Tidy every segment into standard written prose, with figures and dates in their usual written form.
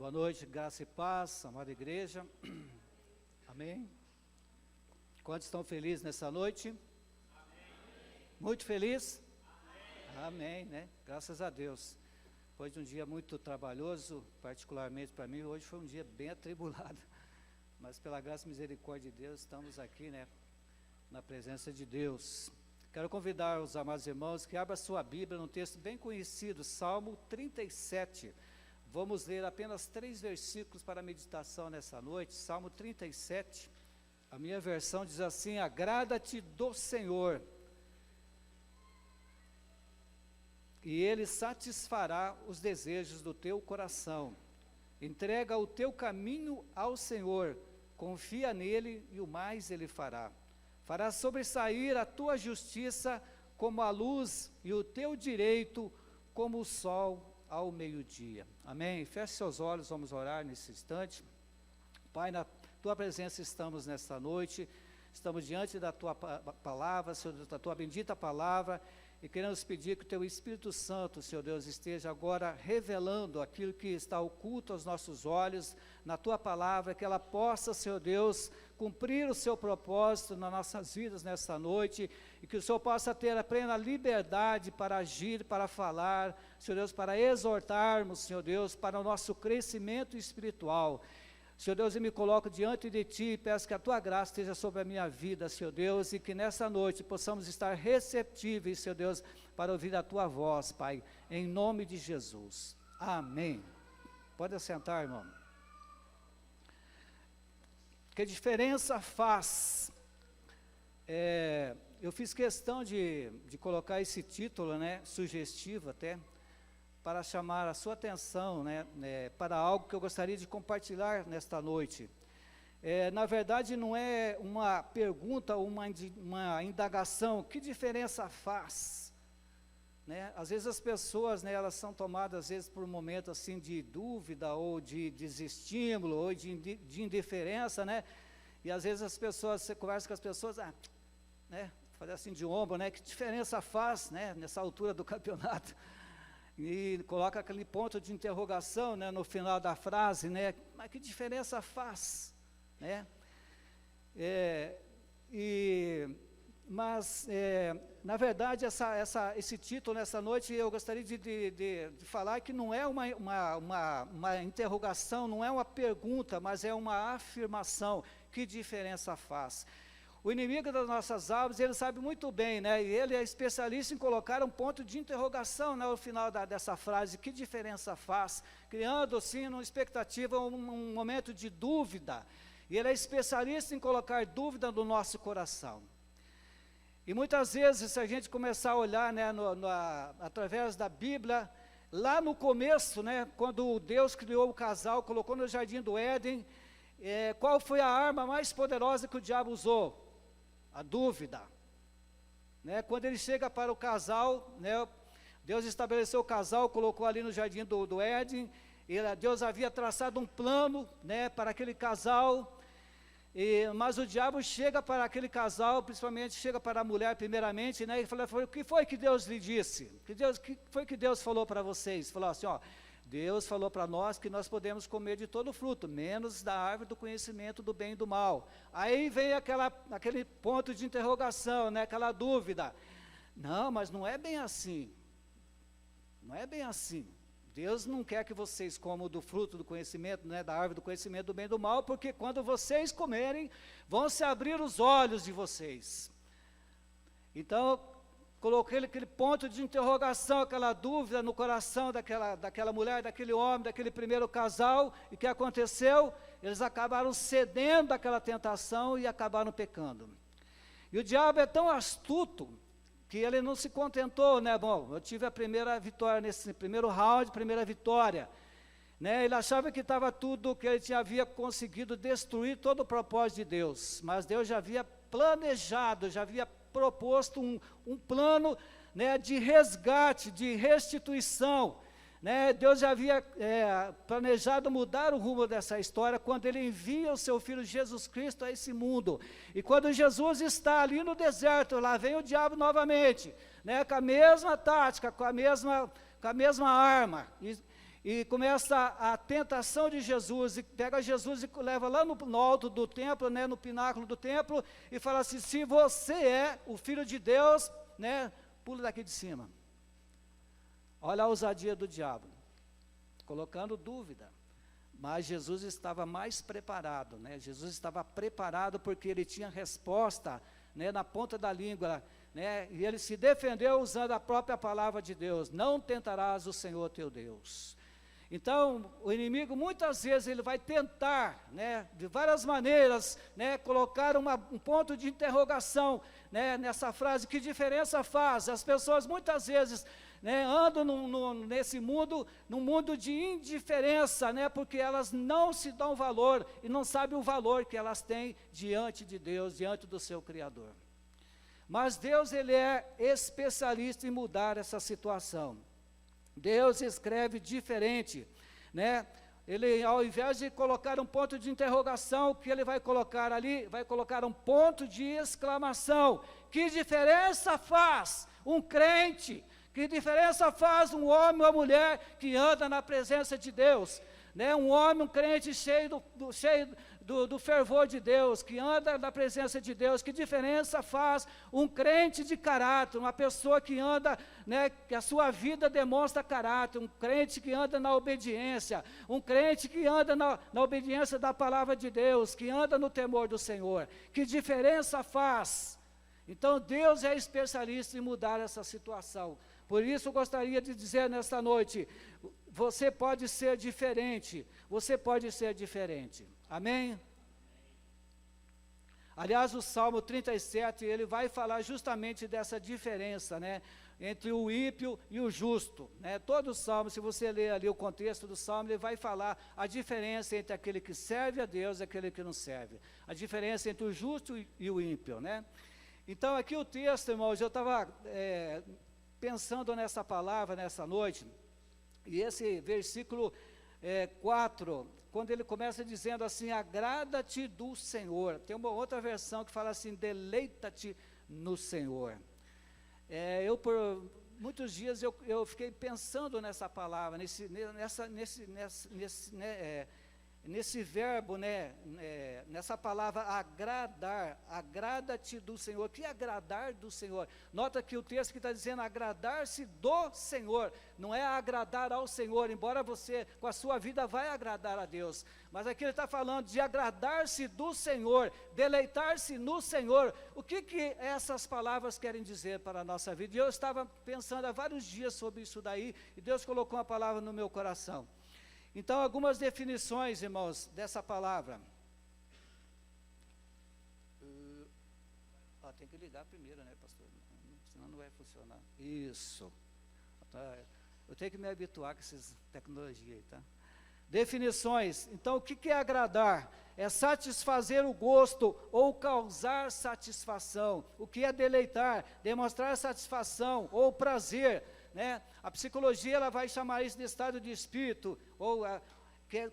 Boa noite, graça e paz, amada igreja. Amém? Quantos estão felizes nessa noite? Amém. Muito feliz? Amém. Amém, né? Graças a Deus. Depois de um dia muito trabalhoso, particularmente para mim, hoje foi um dia bem atribulado. Mas pela graça e misericórdia de Deus, estamos aqui, né? Na presença de Deus. Quero convidar os amados irmãos que abram a sua Bíblia num texto bem conhecido, Salmo 37. Vamos ler apenas 3 versículos para a meditação nessa noite. Salmo 37, a minha versão diz assim: agrada-te do Senhor, e Ele satisfará os desejos do teu coração. Entrega o teu caminho ao Senhor, confia nele e o mais Ele fará. Fará sobressair a tua justiça como a luz e o teu direito como o sol ao meio-dia. Amém? Feche seus olhos, vamos orar nesse instante. Pai, na tua presença estamos nesta noite, estamos diante da tua palavra, Senhor, da tua bendita palavra, e queremos pedir que o teu Espírito Santo, Senhor Deus, esteja agora revelando aquilo que está oculto aos nossos olhos, na tua palavra, que ela possa, Senhor Deus, cumprir o seu propósito nas nossas vidas nesta noite, e que o Senhor possa ter a plena liberdade para agir, para falar, Senhor Deus, para exortarmos, Senhor Deus, para o nosso crescimento espiritual. Senhor Deus, eu me coloco diante de Ti e peço que a Tua graça esteja sobre a minha vida, Senhor Deus, e que nessa noite possamos estar receptíveis, Senhor Deus, para ouvir a Tua voz, Pai, em nome de Jesus. Amém. Pode assentar, irmão. Que diferença faz? Eu fiz questão de colocar esse título, né, sugestivo até, para chamar a sua atenção, né, para algo que eu gostaria de compartilhar nesta noite. Na verdade, não é uma pergunta ou uma indagação, que diferença faz? Né? Às vezes as pessoas, né, elas são tomadas, às vezes, por um momento assim, de dúvida, ou de desestímulo, ou de indiferença, né? E às vezes as pessoas, você conversa com as pessoas, né, fazer assim de ombro, né, que diferença faz, né, nessa altura do campeonato? E coloca aquele ponto de interrogação, né, no final da frase, né, mas que diferença faz, né? Na verdade, esse título nessa noite, eu gostaria de falar que não é uma interrogação, não é uma pergunta, mas é uma afirmação. Que diferença faz? O inimigo das nossas almas, ele sabe muito bem, né? E ele é especialista em colocar um ponto de interrogação, né, no final dessa frase, que diferença faz? Criando, assim, uma expectativa, um momento de dúvida. E ele é especialista em colocar dúvida no nosso coração. E muitas vezes, se a gente começar a olhar, né, através da Bíblia, lá no começo, né, quando Deus criou o casal, colocou no jardim do Éden, qual foi a arma mais poderosa que o diabo usou? A dúvida, né? Quando ele chega para o casal, né, Deus estabeleceu o casal, colocou ali no jardim do Éden, Deus havia traçado um plano, né, para aquele casal, mas o diabo chega para aquele casal, principalmente chega para a mulher primeiramente, né, e fala: o que foi que Deus lhe disse? O que foi que Deus falou para vocês? Falou assim, ó: Deus falou para nós que nós podemos comer de todo fruto, menos da árvore do conhecimento do bem e do mal. Aí vem aquele ponto de interrogação, né, aquela dúvida. Não, mas não é bem assim. Não é bem assim. Deus não quer que vocês comam do fruto do conhecimento, né, da árvore do conhecimento do bem e do mal, porque quando vocês comerem, vão se abrir os olhos de vocês. Então, coloquei aquele ponto de interrogação, aquela dúvida no coração daquela mulher, daquele homem, daquele primeiro casal. E o que aconteceu? Eles acabaram cedendo àquela tentação e acabaram pecando. E o diabo é tão astuto que ele não se contentou, né? Bom, eu tive a primeira vitória nesse primeiro round, primeira vitória, né? Ele achava que estava tudo, que ele havia conseguido destruir todo o propósito de Deus, mas Deus já havia planejado, já havia proposto um plano, né, de resgate, de restituição, né? Deus já havia planejado mudar o rumo dessa história quando Ele envia o Seu Filho Jesus Cristo a esse mundo. E quando Jesus está ali no deserto, lá vem o diabo novamente, né, com a mesma tática, com a mesma arma. e começa a tentação de Jesus, e pega Jesus e leva lá no alto do templo, né, no pináculo do templo, e fala assim: se você é o Filho de Deus, né, pula daqui de cima. Olha a ousadia do diabo, colocando dúvida. Mas Jesus estava mais preparado, né? Jesus estava preparado porque ele tinha resposta, né, na ponta da língua, né? E ele se defendeu usando a própria palavra de Deus: não tentarás o Senhor teu Deus. Então, o inimigo muitas vezes ele vai tentar, né, de várias maneiras, né, colocar um ponto de interrogação, né, nessa frase: que diferença faz? As pessoas muitas vezes, né, andam nesse mundo, num mundo de indiferença, né, porque elas não se dão valor e não sabem o valor que elas têm diante de Deus, diante do seu Criador. Mas Deus, ele é especialista em mudar essa situação. Deus escreve diferente, né? Ele, ao invés de colocar um ponto de interrogação, o que ele vai colocar ali? Vai colocar um ponto de exclamação. Que diferença faz um crente? Que diferença faz um homem ou uma mulher que anda na presença de Deus? Né? Um homem, um crente cheio do fervor de Deus, que anda na presença de Deus. Que diferença faz um crente de caráter, uma pessoa que anda, né, que a sua vida demonstra caráter, um crente que anda na obediência, um crente que anda na obediência da palavra de Deus, que anda no temor do Senhor. Que diferença faz? Então Deus é especialista em mudar essa situação. Por isso eu gostaria de dizer nesta noite: você pode ser diferente, você pode ser diferente. Amém? Aliás, o Salmo 37, ele vai falar justamente dessa diferença, né, entre o ímpio e o justo, né? Todo o Salmo, se você ler ali o contexto do Salmo, ele vai falar a diferença entre aquele que serve a Deus e aquele que não serve, a diferença entre o justo e o ímpio, né? Então, aqui o texto, irmãos, eu estava pensando nessa palavra, nessa noite, e esse versículo 4, quando ele começa dizendo assim: agrada-te do Senhor. Tem uma outra versão que fala assim: deleita-te no Senhor. Por muitos dias eu fiquei pensando nessa palavra, nesse verbo, né, nessa palavra agradar. Agrada-te do Senhor. Que agradar do Senhor? Nota que o texto que está dizendo agradar-se do Senhor, não é agradar ao Senhor, embora você com a sua vida vai agradar a Deus, mas aqui ele está falando de agradar-se do Senhor, deleitar-se no Senhor. O que essas palavras querem dizer para a nossa vida? E eu estava pensando há vários dias sobre isso daí, e Deus colocou uma palavra no meu coração. Então, algumas definições, irmãos, dessa palavra. Tem que ligar primeiro, né, pastor? Senão não vai funcionar. Isso. Eu tenho que me habituar com essas tecnologias aí, tá? Definições. Então, o que é agradar? É satisfazer o gosto ou causar satisfação. O que é deleitar? Demonstrar satisfação ou prazer, né? A psicologia ela vai chamar isso de estado de espírito, ou quer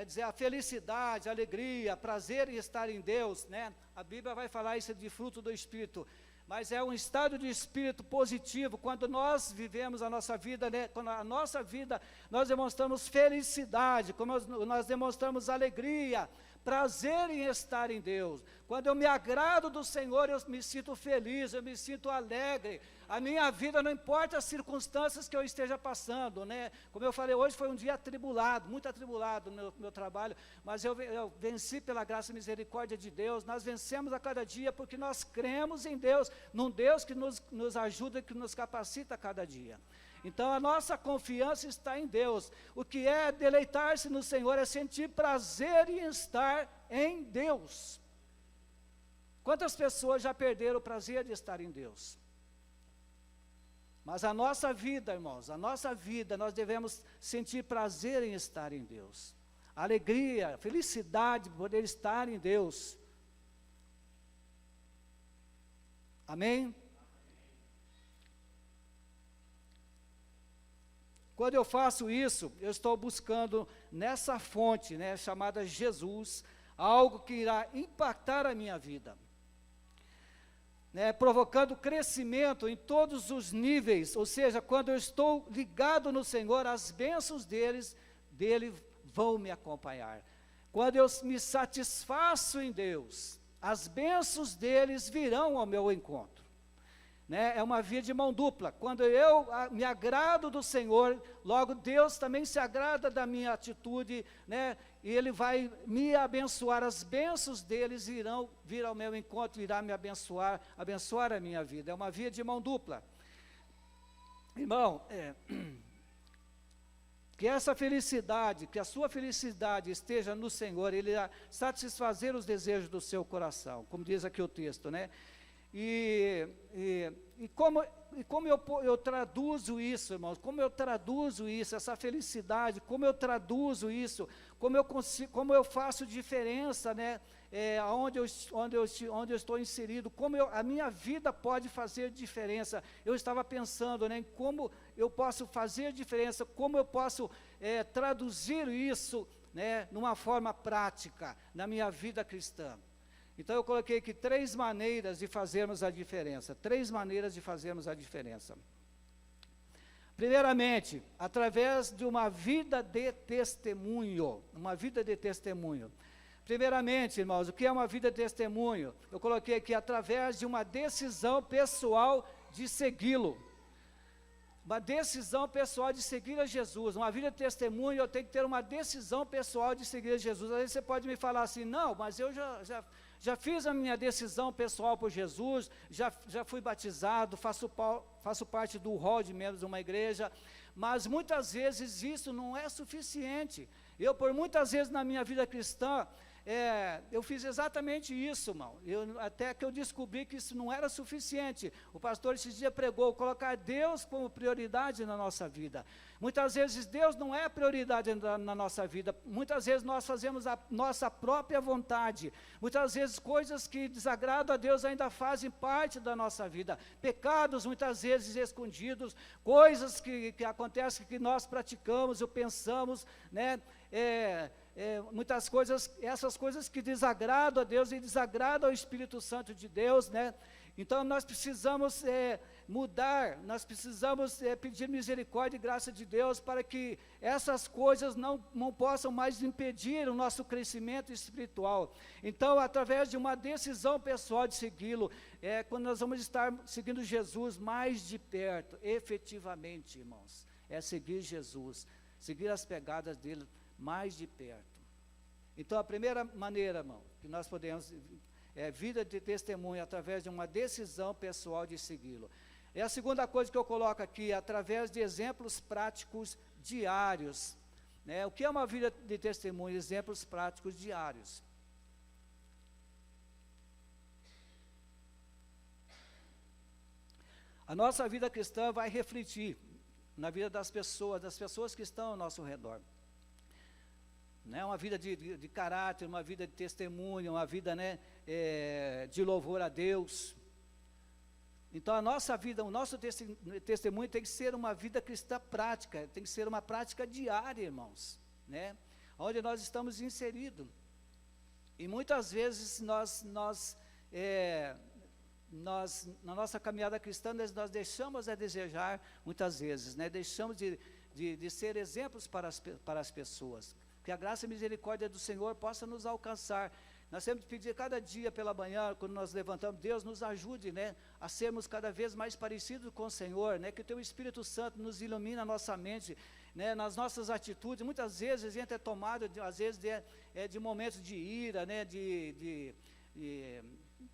dizer a felicidade, a alegria, prazer em estar em Deus, né? A Bíblia vai falar isso de fruto do Espírito, mas é um estado de espírito positivo, quando nós vivemos a nossa vida, né? Quando a nossa vida nós demonstramos felicidade, como nós demonstramos alegria, prazer em estar em Deus. Quando eu me agrado do Senhor, eu me sinto feliz, eu me sinto alegre. A minha vida, não importa as circunstâncias que eu esteja passando, né? Como eu falei, hoje foi um dia atribulado, muito atribulado no meu trabalho, mas eu venci pela graça e misericórdia de Deus. Nós vencemos a cada dia porque nós cremos em Deus, num Deus que nos ajuda, que nos capacita a cada dia. Então a nossa confiança está em Deus. O que é deleitar-se no Senhor é sentir prazer em estar em Deus. Quantas pessoas já perderam o prazer de estar em Deus? Mas a nossa vida, irmãos, a nossa vida, nós devemos sentir prazer em estar em Deus. Alegria, felicidade de poder estar em Deus. Amém? Quando eu faço isso, eu estou buscando nessa fonte, né, chamada Jesus, algo que irá impactar a minha vida. né, provocando crescimento em todos os níveis, ou seja, quando eu estou ligado no Senhor, as bênçãos dele vão me acompanhar. Quando eu me satisfaço em Deus, as bênçãos deles virão ao meu encontro. Né? É uma via de mão dupla. Quando eu me agrado do Senhor, logo Deus também se agrada da minha atitude, né? E Ele vai me abençoar, as bênçãos deles irão vir ao meu encontro, irá me abençoar a minha vida. É uma via de mão dupla. Irmão, que essa felicidade, que a sua felicidade esteja no Senhor, Ele irá satisfazer os desejos do seu coração, como diz aqui o texto, né? E como eu traduzo isso, irmãos? Como eu traduzo isso, essa felicidade? Como eu traduzo isso? Como eu faço diferença, né? Onde eu estou inserido? A minha vida pode fazer diferença? Eu estava pensando, né, em como eu posso fazer diferença? Como eu posso traduzir isso, né, numa forma prática na minha vida cristã? Então eu coloquei aqui 3 maneiras de fazermos a diferença. 3 maneiras de fazermos a diferença. Primeiramente, através de uma vida de testemunho. Uma vida de testemunho. Primeiramente, irmãos, o que é uma vida de testemunho? Eu coloquei aqui através de uma decisão pessoal de segui-lo. Uma decisão pessoal de seguir a Jesus. Uma vida de testemunho, eu tenho que ter uma decisão pessoal de seguir a Jesus. Às vezes você pode me falar assim, não, mas eu já fiz a minha decisão pessoal por Jesus, já fui batizado, faço parte do hall de membros de uma igreja, mas muitas vezes isso não é suficiente. Por muitas vezes na minha vida cristã, eu fiz exatamente isso, irmão. Até que eu descobri que isso não era suficiente. O pastor esses dias pregou, colocar Deus como prioridade na nossa vida. Muitas vezes Deus não é prioridade na nossa vida. Muitas vezes nós fazemos a nossa própria vontade. Muitas vezes coisas que desagradam a Deus ainda fazem parte da nossa vida. Pecados muitas vezes escondidos, coisas que acontecem que nós praticamos ou pensamos, né? Muitas coisas, essas coisas que desagradam a Deus e desagradam ao Espírito Santo de Deus, né? Então nós precisamos mudar, nós precisamos pedir misericórdia e graça de Deus para que essas coisas não possam mais impedir o nosso crescimento espiritual. Então, através de uma decisão pessoal de segui-lo, quando nós vamos estar seguindo Jesus mais de perto, efetivamente, irmãos, seguir Jesus, seguir as pegadas dele mais de perto. Então, a primeira maneira, irmão, que nós podemos, vida de testemunho, através de uma decisão pessoal de segui-lo. A segunda coisa que eu coloco aqui, através de exemplos práticos diários. Né? O que é uma vida de testemunho? Exemplos práticos diários. A nossa vida cristã vai refletir na vida das pessoas que estão ao nosso redor. Né, uma vida de caráter, uma vida de testemunho, uma vida, né, de louvor a Deus. Então a nossa vida, o nosso testemunho tem que ser uma vida cristã prática, tem que ser uma prática diária, irmãos, né, onde nós estamos inseridos. E muitas vezes nós na nossa caminhada cristã, nós deixamos a desejar, muitas vezes, né, deixamos de ser exemplos para as pessoas. Que a graça e a misericórdia do Senhor possa nos alcançar. Nós temos que pedir cada dia pela manhã, quando nós levantamos, Deus nos ajude, né, a sermos cada vez mais parecidos com o Senhor, né, que o Teu Espírito Santo nos ilumine a nossa mente, né, nas nossas atitudes. Muitas vezes a gente é tomado, às vezes, de momentos de ira, né,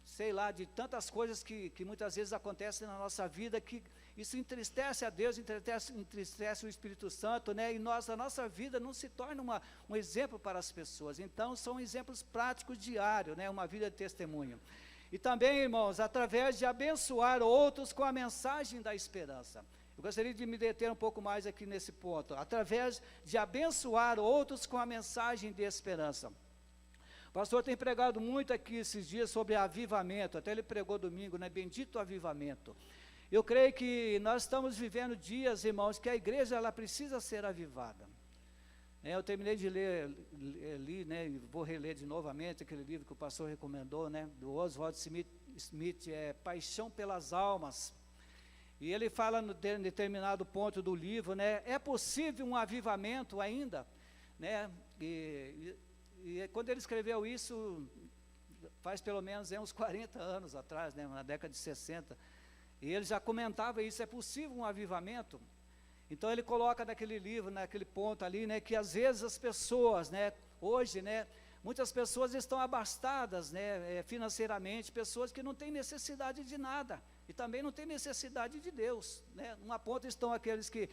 sei lá, de tantas coisas que muitas vezes acontecem na nossa vida, que isso entristece a Deus, entristece o Espírito Santo, né? E a nossa vida não se torna um exemplo para as pessoas. Então, são exemplos práticos diários, né? Uma vida de testemunho. E também, irmãos, através de abençoar outros com a mensagem da esperança. Eu gostaria de me deter um pouco mais aqui nesse ponto. Através de abençoar outros com a mensagem de esperança. O pastor tem pregado muito aqui esses dias sobre avivamento, até ele pregou domingo, né? Bendito avivamento. Eu creio que nós estamos vivendo dias, irmãos, que a igreja ela precisa ser avivada. Eu terminei de li, né, e vou reler de novamente aquele livro que o pastor recomendou, né, do Oswald Smith, Smith, Paixão pelas Almas. E ele fala em determinado ponto do livro, né, é possível um avivamento ainda, né, e quando ele escreveu isso, faz pelo menos uns 40 anos atrás, né, na década de 60, e ele já comentava isso, é possível um avivamento? Então ele coloca naquele livro, naquele ponto ali, né, que às vezes as pessoas, né, hoje, né, muitas pessoas estão abastadas, né, financeiramente, pessoas que não têm necessidade de nada, e também não têm necessidade de Deus, né. Numa ponta estão aqueles que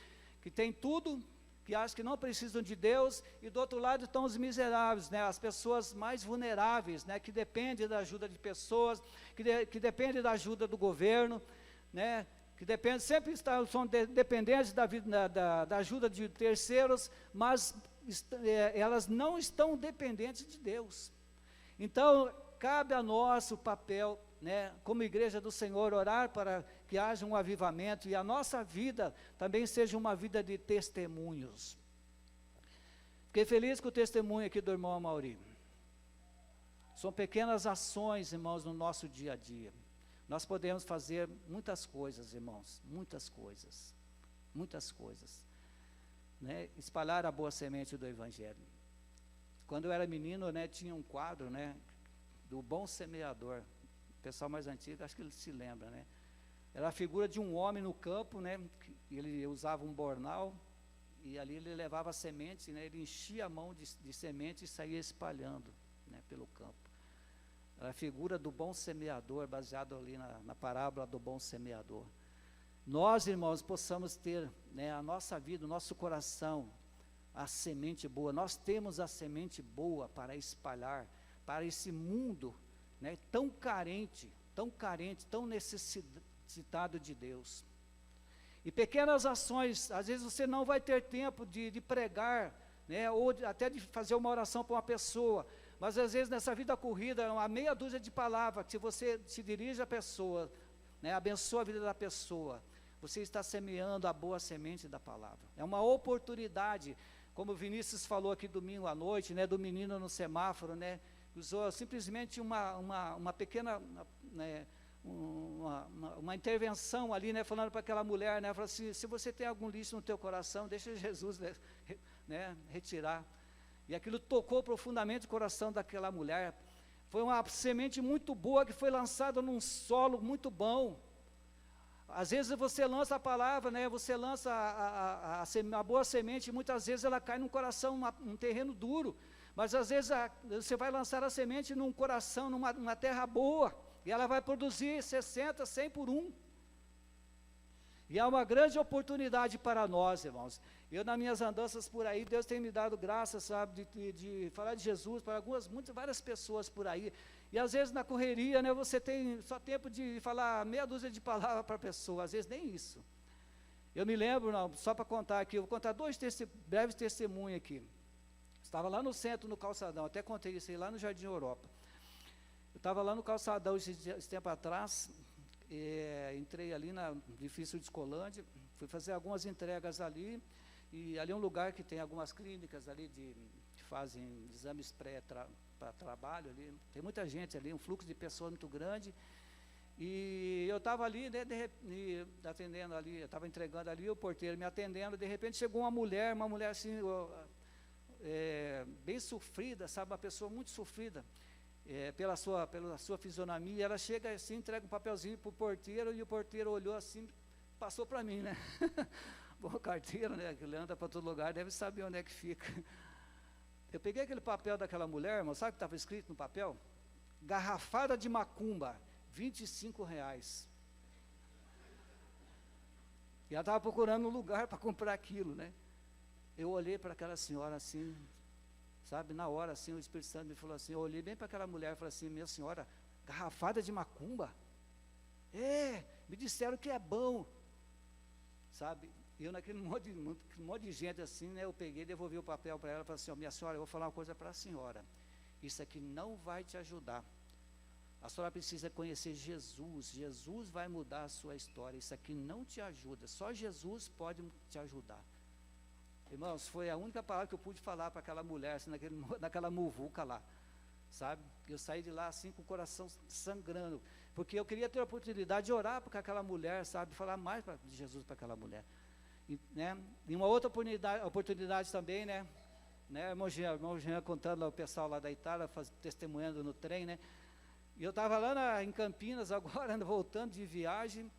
têm tudo, que acham que não precisam de Deus, e do outro lado estão os miseráveis, né, as pessoas mais vulneráveis, né, que dependem da ajuda de pessoas, que dependem da ajuda do governo, né, que sempre são dependentes da ajuda de terceiros, mas elas não estão dependentes de Deus. Então, cabe a nós o papel, né, como igreja do Senhor, orar para que haja um avivamento, e a nossa vida também seja uma vida de testemunhos. Fiquei feliz com o testemunho aqui do irmão Amauri. São pequenas ações, irmãos, no nosso dia a dia. Nós podemos fazer muitas coisas, irmãos, muitas coisas, né, espalhar a boa semente do Evangelho. Quando eu era menino, né, tinha um quadro, né, do bom semeador. O pessoal mais antigo, acho que ele se lembra, né? Era a figura de um homem no campo, né? Ele usava um bornal, e ali ele levava semente, né? Ele enchia a mão de semente e saía espalhando, né, pelo campo. Era a figura do bom semeador, baseado ali na parábola do bom semeador. Nós, irmãos, possamos ter, né, a nossa vida, o nosso coração, a semente boa. Nós temos a semente boa para espalhar para esse mundo, né, tão carente, tão necessitado de Deus. E pequenas ações, às vezes você não vai ter tempo de pregar, né, ou até de fazer uma oração para uma pessoa, mas às vezes nessa vida corrida, uma meia dúzia de palavras, se você se dirige à pessoa, né, abençoa a vida da pessoa, você está semeando a boa semente da palavra. É uma oportunidade, como o Vinícius falou aqui domingo à noite, né, do menino no semáforo, né, usou simplesmente uma pequena, né, uma intervenção ali, né, falando para aquela mulher, né, falou assim, se você tem algum lixo no teu coração, deixa Jesus, né, retirar. E aquilo tocou profundamente o coração daquela mulher. Foi uma semente muito boa que foi lançada num solo muito bom. Às vezes você lança a palavra, né, você lança a boa semente, e muitas vezes ela cai num coração, num terreno duro. Mas às vezes você vai lançar a semente num coração, numa terra boa, e ela vai produzir 60, 100 por 1. E é uma grande oportunidade para nós, irmãos. Eu, nas minhas andanças por aí, Deus tem me dado graça, sabe, de falar de Jesus para várias pessoas por aí. E às vezes na correria, né, você tem só tempo de falar meia dúzia de palavras para a pessoa, às vezes nem isso. Eu me lembro, não, só para contar aqui, eu vou contar dois breves testemunhos aqui. Estava lá no centro, no calçadão, até contei isso aí, lá no Jardim Europa. Eu estava lá no calçadão esse tempo atrás, entrei ali na edifício de Escolândia, fui fazer algumas entregas ali, e ali é um lugar que tem algumas clínicas ali que fazem exames para trabalho ali, tem muita gente ali, um fluxo de pessoas muito grande, e eu estava ali, né, atendendo ali, eu estava entregando ali, o porteiro me atendendo, de repente chegou uma mulher assim, bem sofrida, sabe, uma pessoa muito sofrida, pela sua fisionomia. Ela chega assim, entrega um papelzinho para o porteiro, e o porteiro olhou assim, passou para mim, né? Bom, carteiro, né, que ele anda para todo lugar, deve saber onde é que fica. Eu peguei aquele papel daquela mulher, irmão, sabe o que estava escrito no papel? Garrafada de macumba, R$25. E ela estava procurando um lugar para comprar aquilo, né? Eu olhei para aquela senhora assim, sabe, na hora assim, o Espírito Santo me falou assim, eu olhei bem para aquela mulher e falei assim, minha senhora, garrafada de macumba? Me disseram que é bom, sabe, eu naquele monte de gente assim, né, eu peguei, devolvi o papel para ela e falei assim, minha senhora, eu vou falar uma coisa para a senhora, isso aqui não vai te ajudar, a senhora precisa conhecer Jesus, Jesus vai mudar a sua história, isso aqui não te ajuda, só Jesus pode te ajudar. Irmãos, foi a única palavra que eu pude falar para aquela mulher, assim, naquela muvuca lá, sabe? Eu saí de lá assim com o coração sangrando. porque eu queria ter a oportunidade de orar por aquela mulher, sabe, falar mais de Jesus para aquela mulher. E, né, em uma outra oportunidade também, né, irmão Jean contando ao pessoal lá da Itália, testemunhando no trem, né, e eu estava lá em Campinas agora, voltando de viagem,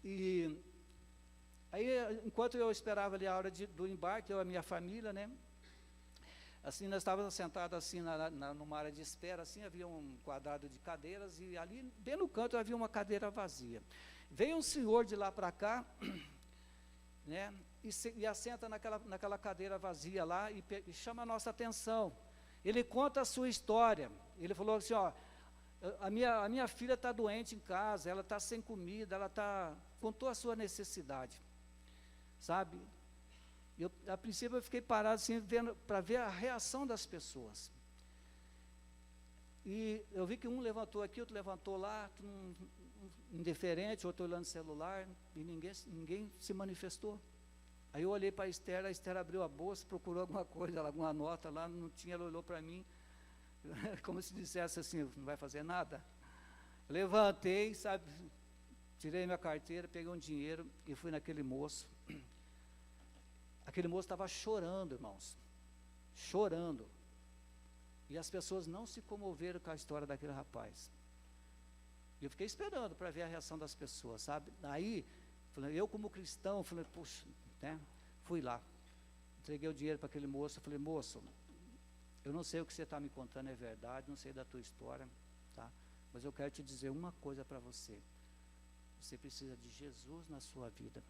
e aí, enquanto eu esperava ali a hora do embarque, eu e a minha família, né, assim, nós estávamos sentados assim, numa área de espera, assim, havia um quadrado de cadeiras, e ali, bem no canto, havia uma cadeira vazia. Veio um senhor de lá para cá, né, e assenta naquela cadeira vazia lá, e chama a nossa atenção. Ele conta a sua história. Ele falou assim, ó, a minha filha está doente em casa, ela está sem comida, contou a sua necessidade, sabe? A princípio eu fiquei parado assim, para ver a reação das pessoas. E eu vi que um levantou aqui, outro levantou lá, indiferente, outro olhando o celular, e ninguém se manifestou. Aí eu olhei para a Esther abriu a bolsa, procurou alguma coisa, alguma nota lá, não tinha, ela olhou para mim, como se dissesse assim, não vai fazer nada. Levantei, sabe, tirei minha carteira, peguei um dinheiro e fui naquele moço. Aquele moço estava chorando, irmãos, chorando. E as pessoas não se comoveram com a história daquele rapaz. E eu fiquei esperando para ver a reação das pessoas, sabe? Aí, eu como cristão, falei, puxa, né? Fui lá, entreguei o dinheiro para aquele moço, falei, moço, eu não sei o que você está me contando, é verdade, não sei da tua história, tá? Mas eu quero te dizer uma coisa para você. Você precisa de Jesus na sua vida.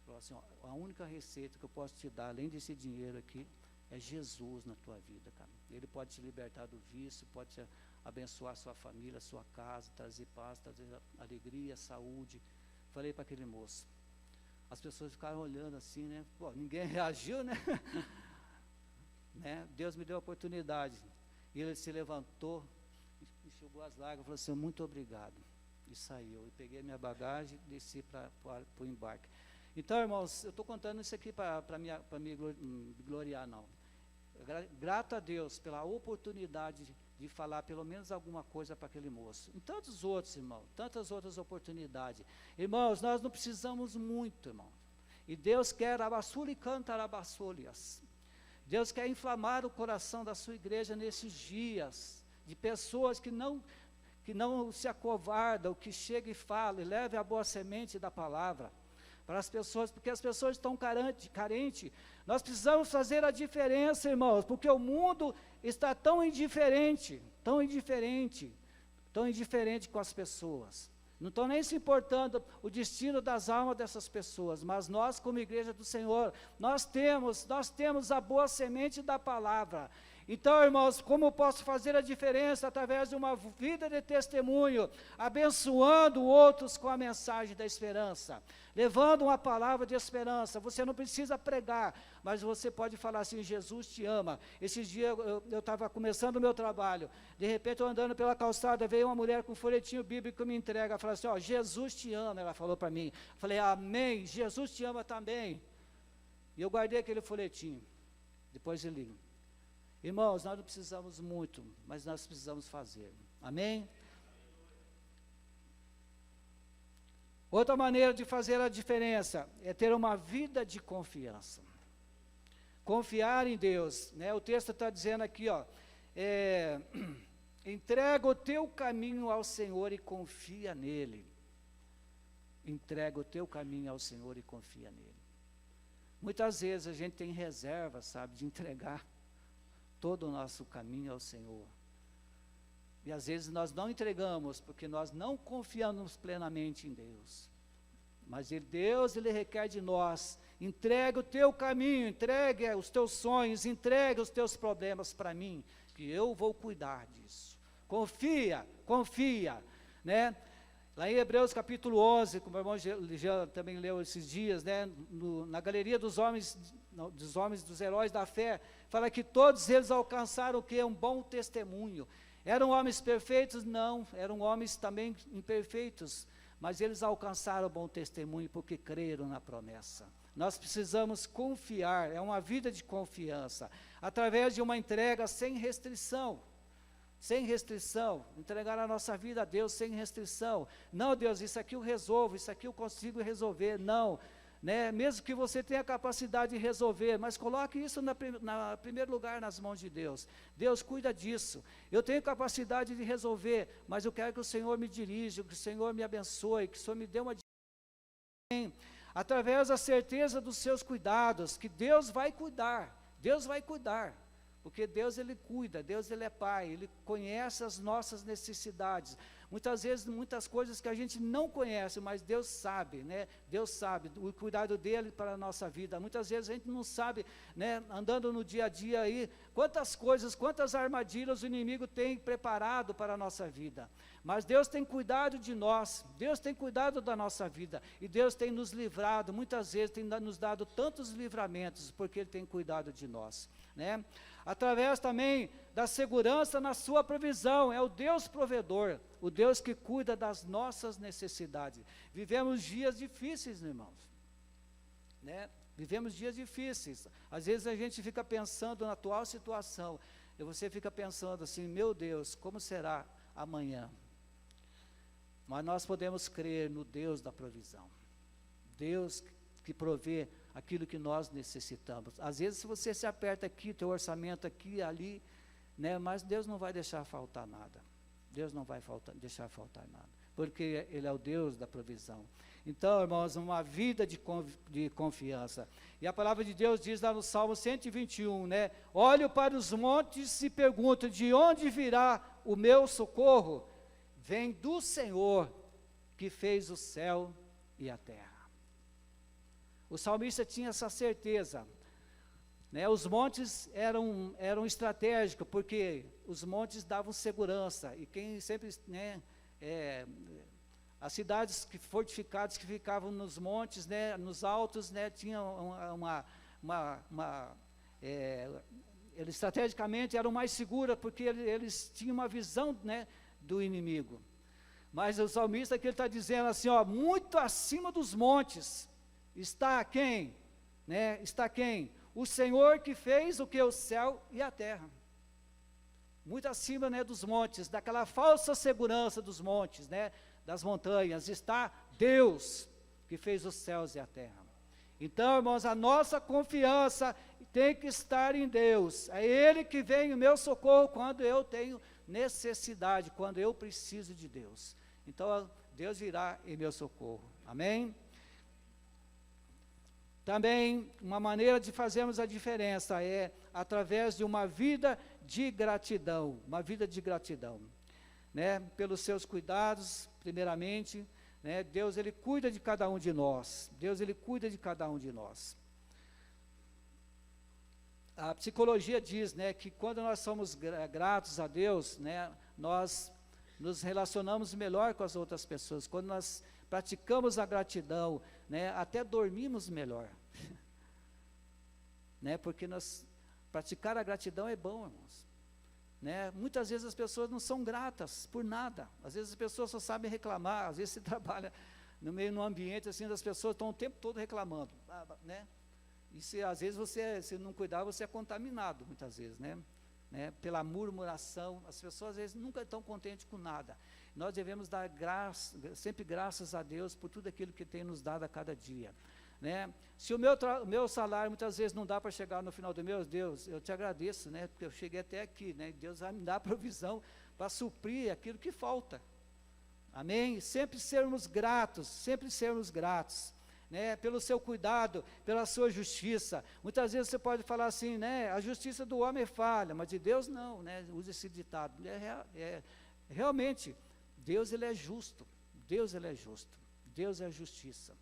Falou assim, ó, a única receita que eu posso te dar, além desse dinheiro aqui, é Jesus na tua vida, cara. Ele pode te libertar do vício, pode te abençoar a sua família, a sua casa, trazer paz, trazer alegria, saúde. Falei para aquele moço. As pessoas ficaram olhando assim, né? Pô, ninguém reagiu, né? Né? Deus me deu a oportunidade. E ele se levantou, enxugou as lágrimas, falou assim, muito obrigado. E saiu. E peguei minha bagagem e desci para o embarque. Então, irmãos, eu estou contando isso aqui para me gloriar, não. Grato a Deus pela oportunidade de falar pelo menos alguma coisa para aquele moço. Em tantos outros, irmãos, tantas outras oportunidades. Irmãos, nós não precisamos muito, irmão. E Deus quer abassuli cantar abassolias. Deus quer inflamar o coração da sua igreja nesses dias, de pessoas que não se acovardam, que chegam e falam, e levem a boa semente da palavra para as pessoas, porque as pessoas estão carentes. Nós precisamos fazer a diferença, irmãos, porque o mundo está tão indiferente com as pessoas. Não estão nem se importando o destino das almas dessas pessoas, mas nós, como igreja do Senhor, nós temos a boa semente da palavra. Então, irmãos, como eu posso fazer a diferença através de uma vida de testemunho, abençoando outros com a mensagem da esperança, levando uma palavra de esperança? Você não precisa pregar, mas você pode falar assim, Jesus te ama. Esses dias eu estava começando o meu trabalho, de repente eu andando pela calçada, veio uma mulher com um folhetinho bíblico que me entrega, fala assim, ó, Jesus te ama, ela falou para mim. Falei, amém, Jesus te ama também. E eu guardei aquele folhetinho, depois eu li. Irmãos, nós não precisamos muito, mas nós precisamos fazer. Amém? Outra maneira de fazer a diferença é ter uma vida de confiança. Confiar em Deus, né? O texto está dizendo aqui, ó, entrega o teu caminho ao Senhor e confia nele. Entrega o teu caminho ao Senhor e confia nele. Muitas vezes a gente tem reserva, sabe, de entregar todo o nosso caminho ao Senhor. E às vezes nós não entregamos, porque nós não confiamos plenamente em Deus. Mas Deus, Ele requer de nós, entrega o teu caminho, entregue os teus sonhos, entregue os teus problemas para mim, que eu vou cuidar disso. Confia, né? Lá em Hebreus capítulo 11, como o irmão já também leu esses dias, né? Na galeria dos homens, dos heróis da fé, fala que todos eles alcançaram o quê? Um bom testemunho. Eram homens perfeitos? Não, eram homens também imperfeitos, mas eles alcançaram o bom testemunho porque creram na promessa. Nós precisamos confiar, é uma vida de confiança, através de uma entrega sem restrição. sem restrição, entregar a nossa vida a Deus sem restrição. Não, Deus, isso aqui eu resolvo, isso aqui eu consigo resolver. Não, né? Mesmo que você tenha a capacidade de resolver, mas coloque isso na primeiro lugar nas mãos de Deus. Deus, cuida disso. Eu tenho capacidade de resolver, mas eu quero que o Senhor me dirija, que o Senhor me abençoe, que o Senhor me dê uma direção. Através da certeza dos seus cuidados, que Deus vai cuidar, porque Deus, Ele cuida, Deus, Ele é Pai, Ele conhece as nossas necessidades. Muitas vezes, muitas coisas que a gente não conhece, mas Deus sabe, né? Deus sabe o cuidado dEle para a nossa vida. Muitas vezes a gente não sabe, né? Andando no dia a dia aí, quantas coisas, quantas armadilhas o inimigo tem preparado para a nossa vida. Mas Deus tem cuidado de nós, Deus tem cuidado da nossa vida, e Deus tem nos livrado, muitas vezes tem nos dado tantos livramentos, porque Ele tem cuidado de nós, né? Através também da segurança na sua provisão, é o Deus provedor, o Deus que cuida das nossas necessidades. Vivemos dias difíceis, irmãos, né? Vivemos dias difíceis, às vezes a gente fica pensando na atual situação, e você fica pensando assim, meu Deus, como será amanhã? Mas nós podemos crer no Deus da provisão, Deus que provê aquilo que nós necessitamos. Às vezes, se você se aperta aqui, teu orçamento aqui, ali, né, mas Deus não vai deixar faltar nada. Deus não vai deixar faltar nada, porque Ele é o Deus da provisão. Então, irmãos, uma vida de confiança. E a palavra de Deus diz lá no Salmo 121, né? Olho para os montes e pergunto, de onde virá o meu socorro? Vem do Senhor, que fez o céu e a terra. O salmista tinha essa certeza, né? Os montes eram estratégicos, porque os montes davam segurança, e quem sempre, né, as cidades fortificadas que ficavam nos montes, né, nos altos, né, tinham eles estrategicamente eram mais seguras, porque eles tinham uma visão, né, do inimigo. Mas o salmista aqui está dizendo assim, ó, muito acima dos montes está quem? Né? Está quem? O Senhor que fez o que? O céu e a terra. Muito acima, né, dos montes, daquela falsa segurança dos montes, né, das montanhas, está Deus que fez os céus e a terra. Então, irmãos, a nossa confiança tem que estar em Deus. É Ele que vem o meu socorro quando eu tenho necessidade, quando eu preciso de Deus. Então, Deus virá em meu socorro. Amém? Também, uma maneira de fazermos a diferença é através de uma vida de gratidão, né? Pelos seus cuidados, primeiramente, né? Deus, Ele cuida de cada um de nós, A psicologia diz, né, que quando nós somos gratos a Deus, né, nós nos relacionamos melhor com as outras pessoas. Quando nós praticamos a gratidão, né, até dormimos melhor. Né, porque praticar a gratidão é bom, irmãos. Né, muitas vezes as pessoas não são gratas por nada. Às vezes as pessoas só sabem reclamar. Às vezes você trabalha num ambiente assim, as pessoas estão o tempo todo reclamando. Né? E às vezes se não cuidar, você é contaminado, muitas vezes, né? Pela murmuração. As pessoas às vezes nunca estão contentes com nada. Nós devemos dar sempre graças a Deus por tudo aquilo que tem nos dado a cada dia, né? Se o meu salário muitas vezes não dá para chegar no final do mês, Deus, eu te agradeço, né? Porque eu cheguei até aqui, né? Deus vai me dar provisão para suprir aquilo que falta. Amém? Sempre sermos gratos, né, pelo seu cuidado, pela sua justiça. Muitas vezes você pode falar assim, né, a justiça do homem é falha, mas de Deus não, né, usa esse ditado. Realmente, Deus, Ele é justo, Deus é a justiça.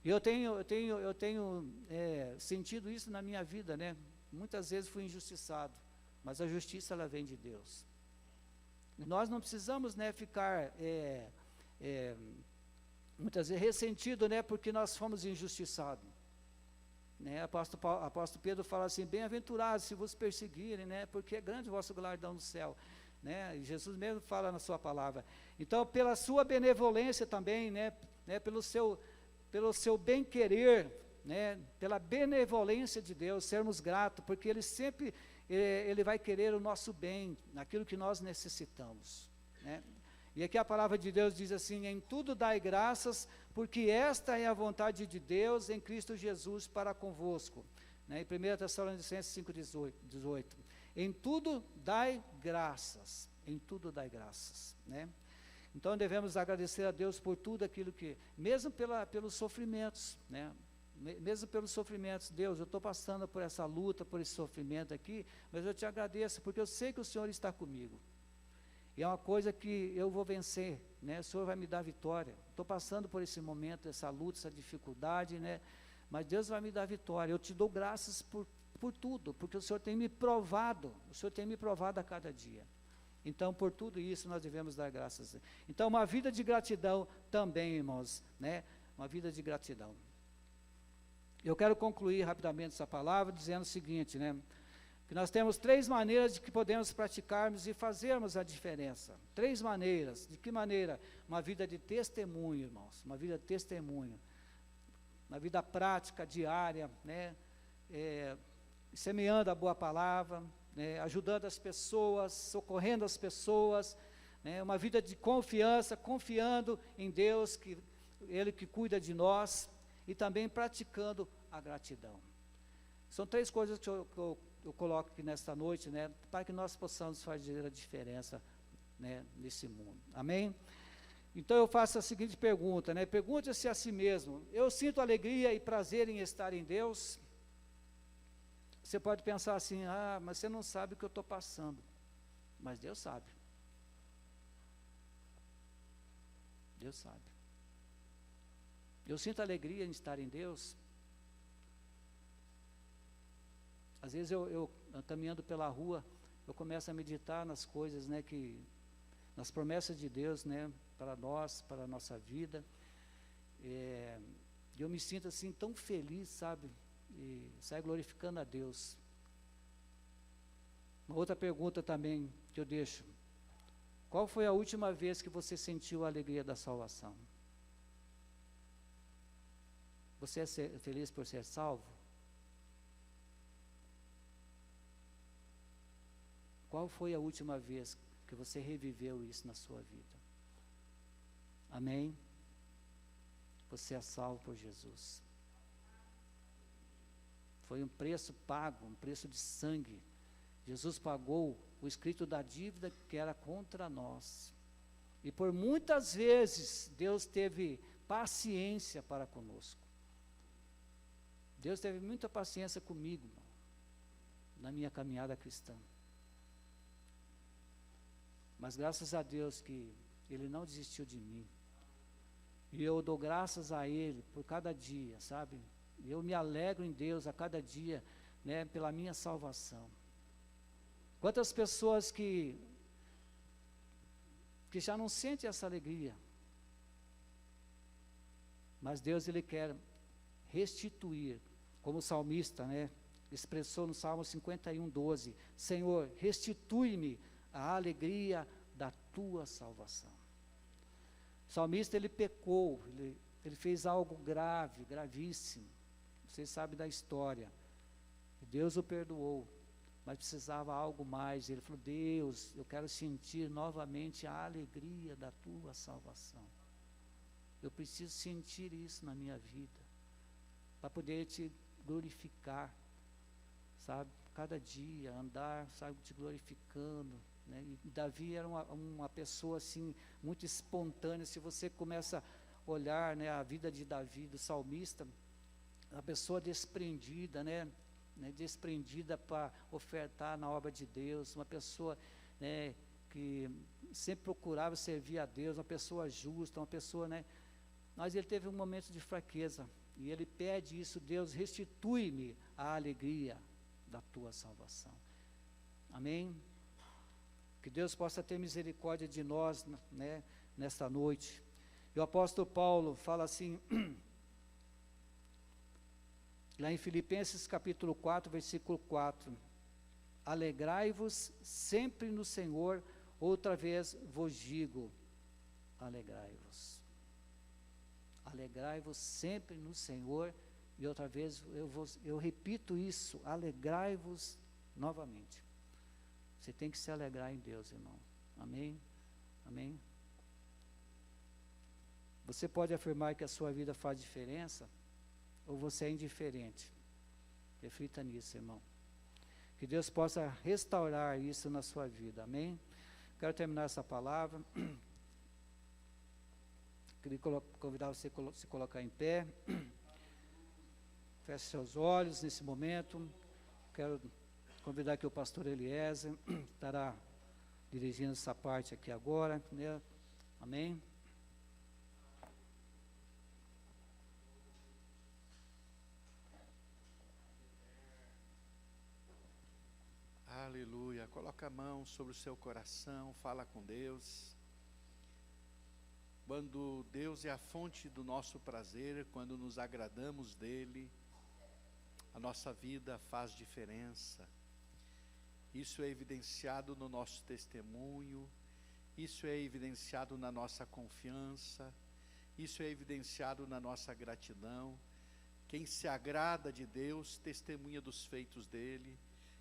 E eu tenho sentido isso na minha vida, né, muitas vezes fui injustiçado, mas a justiça, ela vem de Deus. E nós não precisamos, né, ficar muitas vezes ressentido, né, porque nós fomos injustiçados, né? Apóstolo Pedro fala assim, bem-aventurados se vos perseguirem, né, porque é grande o vosso galardão no céu, né? E Jesus mesmo fala na sua palavra. Então, pela sua benevolência também, né, pelo seu bem-querer, né, pela benevolência de Deus, sermos gratos, porque Ele sempre Ele vai querer o nosso bem, naquilo que nós necessitamos, né? E aqui a palavra de Deus diz assim: em tudo dai graças, porque esta é a vontade de Deus em Cristo Jesus para convosco, né? Em 1 Tessalonicenses 5,18, em tudo dai graças, né? Então devemos agradecer a Deus por tudo aquilo que, mesmo pelos sofrimentos, né? Mesmo pelos sofrimentos, Deus, eu estou passando por essa luta, por esse sofrimento aqui, mas eu te agradeço, porque eu sei que o Senhor está comigo, e é uma coisa que eu vou vencer, né? O Senhor vai me dar vitória. Estou passando por esse momento, essa luta, essa dificuldade, né? Mas Deus vai me dar vitória. Eu te dou graças por tudo, porque o Senhor tem me provado, a cada dia. Então, por tudo isso, nós devemos dar graças. Então, uma vida de gratidão também, irmãos, né? Uma vida de gratidão. Eu quero concluir rapidamente essa palavra dizendo o seguinte, né? Que nós temos 3 maneiras de que podemos praticarmos e fazermos a diferença. 3 maneiras. De que maneira? Uma vida de testemunho, irmãos. Uma vida de testemunho. Uma vida prática, diária, né? Semeando a boa palavra, né? Ajudando as pessoas, socorrendo as pessoas, né? Uma vida de confiança, confiando em Deus, Ele que cuida de nós, e também praticando a gratidão. São 3 coisas que eu coloco aqui nesta noite, né, para que nós possamos fazer a diferença, né, nesse mundo. Amém? Então eu faço a seguinte pergunta, né? Pergunte-se a si mesmo: eu sinto alegria e prazer em estar em Deus? Você pode pensar assim: ah, mas você não sabe o que eu estou passando. Mas Deus sabe. Deus sabe. Eu sinto alegria em estar em Deus. Às vezes eu caminhando pela rua, eu começo a meditar nas coisas, né, nas promessas de Deus, né, para nós, para a nossa vida. E eu me sinto assim tão feliz, sabe? E saio glorificando a Deus. Uma outra pergunta também que eu deixo: qual foi a última vez que você sentiu a alegria da salvação? Você é feliz por ser salvo? Qual foi a última vez que você reviveu isso na sua vida? Amém? Você é salvo por Jesus. Foi um preço pago, um preço de sangue. Jesus pagou o escrito da dívida que era contra nós. E por muitas vezes Deus teve paciência para conosco. Deus teve muita paciência comigo, na minha caminhada cristã. Mas graças a Deus que Ele não desistiu de mim. E eu dou graças a Ele por cada dia, sabe? Eu me alegro em Deus a cada dia, né, pela minha salvação. Quantas pessoas que já não sentem essa alegria. Mas Deus, Ele quer restituir, como o salmista, né, expressou no Salmo 51:12, Senhor, restitui-me a alegria da tua salvação. O salmista, ele pecou, ele fez algo grave, gravíssimo. Vocês sabem da história. Deus o perdoou, mas precisava algo mais. Ele falou: Deus, eu quero sentir novamente a alegria da tua salvação. Eu preciso sentir isso na minha vida, para poder te glorificar, sabe? Cada dia, andar, sabe, te glorificando, né? E Davi era uma pessoa assim, muito espontânea. Se você começa a olhar, né, a vida de Davi, do salmista, uma pessoa desprendida, né, desprendida para ofertar na obra de Deus, uma pessoa, né, que sempre procurava servir a Deus, uma pessoa justa, uma pessoa, né, mas ele teve um momento de fraqueza, e ele pede isso: Deus, restitui-me a alegria da tua salvação. Amém? Que Deus possa ter misericórdia de nós, né, nesta noite. E o apóstolo Paulo fala assim, lá em Filipenses capítulo 4, versículo 4, alegrai-vos sempre no Senhor, outra vez vos digo, alegrai-vos. Alegrai-vos sempre no Senhor, e outra vez eu repito isso, alegrai-vos novamente. Você tem que se alegrar em Deus, irmão. Amém? Amém? Você pode afirmar que a sua vida faz diferença, ou você é indiferente. Reflita nisso, irmão. Que Deus possa restaurar isso na sua vida, amém? Quero terminar essa palavra. Queria convidar você a se colocar em pé. Feche seus olhos nesse momento. Quero convidar aqui o pastor Eliezer, estará dirigindo essa parte aqui agora, né? Amém? Aleluia. Coloca a mão sobre o seu coração, fala com Deus. Quando Deus é a fonte do nosso prazer, quando nos agradamos dele, a nossa vida faz diferença. Isso é evidenciado no nosso testemunho, isso é evidenciado na nossa confiança, isso é evidenciado na nossa gratidão. Quem se agrada de Deus, testemunha dos feitos dele.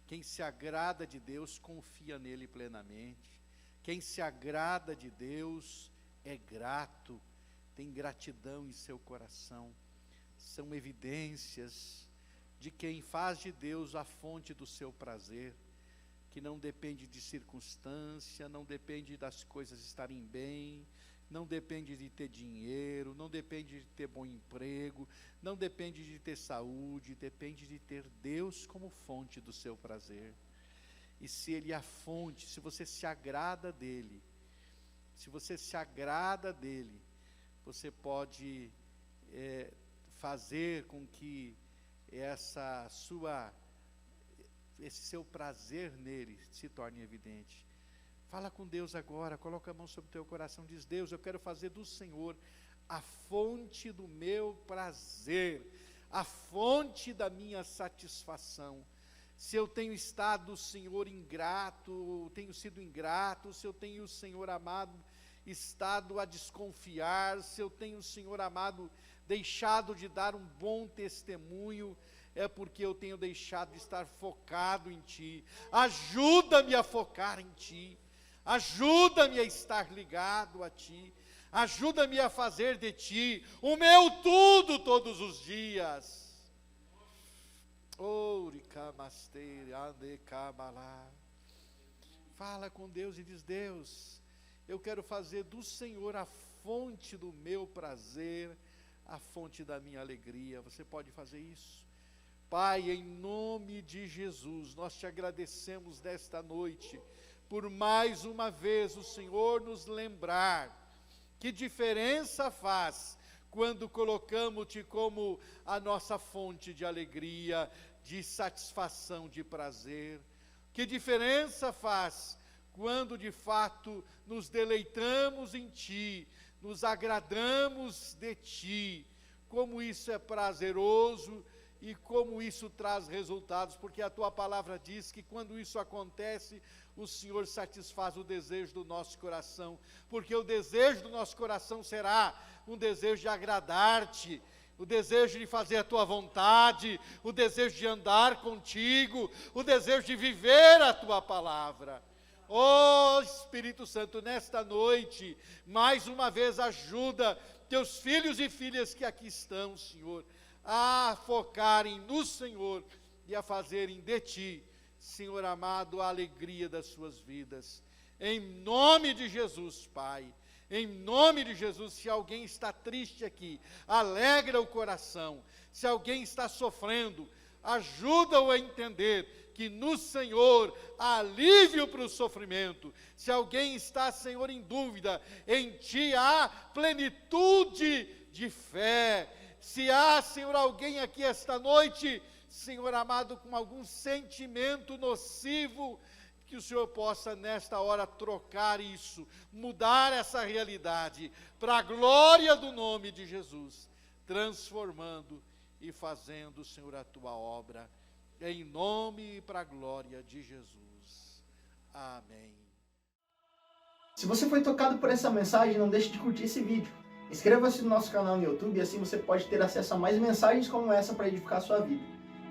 Quem se agrada de Deus, confia nele plenamente. Quem se agrada de Deus é grato, tem gratidão em seu coração. São evidências de quem faz de Deus a fonte do seu prazer, que não depende de circunstância, não depende das coisas estarem bem, não depende de ter dinheiro, não depende de ter bom emprego, não depende de ter saúde, depende de ter Deus como fonte do seu prazer. E se Ele é a fonte, se você se agrada dEle, você pode fazer com que esse seu prazer nele se torne evidente. Fala com Deus agora, coloca a mão sobre o teu coração, diz: Deus, eu quero fazer do Senhor a fonte do meu prazer, a fonte da minha satisfação. Se eu tenho estado, Senhor, ingrato, tenho sido ingrato, se eu tenho, Senhor amado, estado a desconfiar, se eu tenho, Senhor amado, deixado de dar um bom testemunho, é porque eu tenho deixado de estar focado em Ti. Ajuda-me a focar em Ti. Ajuda-me a estar ligado a Ti. Ajuda-me a fazer de Ti o meu tudo todos os dias. Fala com Deus e diz: Deus, eu quero fazer do Senhor a fonte do meu prazer, a fonte da minha alegria. Você pode fazer isso? Pai, em nome de Jesus, nós te agradecemos nesta noite, por mais uma vez o Senhor nos lembrar que diferença faz quando colocamos-te como a nossa fonte de alegria, de satisfação, de prazer. Que diferença faz quando de fato nos deleitamos em Ti, nos agradamos de Ti, como isso é prazeroso e como isso traz resultados, porque a Tua palavra diz que quando isso acontece, o Senhor satisfaz o desejo do nosso coração, porque o desejo do nosso coração será um desejo de agradar-te, o desejo de fazer a Tua vontade, o desejo de andar contigo, o desejo de viver a Tua palavra. Ó Espírito Santo, nesta noite, mais uma vez ajuda Teus filhos e filhas que aqui estão, Senhor, a focarem no Senhor e a fazerem de Ti, Senhor amado, a alegria das suas vidas. Em nome de Jesus, Pai, em nome de Jesus, se alguém está triste aqui, alegra o coração. Se alguém está sofrendo, ajuda-o a entender que no Senhor há alívio para o sofrimento. Se alguém está, Senhor, em dúvida, em Ti há plenitude de fé. Se há, Senhor, alguém aqui esta noite, Senhor amado, com algum sentimento nocivo, que o Senhor possa nesta hora trocar isso, mudar essa realidade, para a glória do nome de Jesus, transformando e fazendo, Senhor, a Tua obra, em nome e para a glória de Jesus. Amém. Se você foi tocado por essa mensagem, não deixe de curtir esse vídeo. Inscreva-se no nosso canal no YouTube e assim você pode ter acesso a mais mensagens como essa para edificar a sua vida.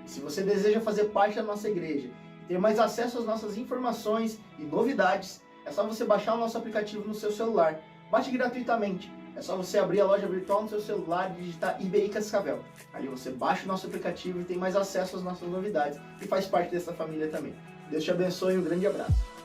E se você deseja fazer parte da nossa igreja, ter mais acesso às nossas informações e novidades, é só você baixar o nosso aplicativo no seu celular. Baixe gratuitamente. É só você abrir a loja virtual no seu celular e digitar IBI Cascavel. Ali você baixa o nosso aplicativo e tem mais acesso às nossas novidades e faz parte dessa família também. Deus te abençoe e um grande abraço.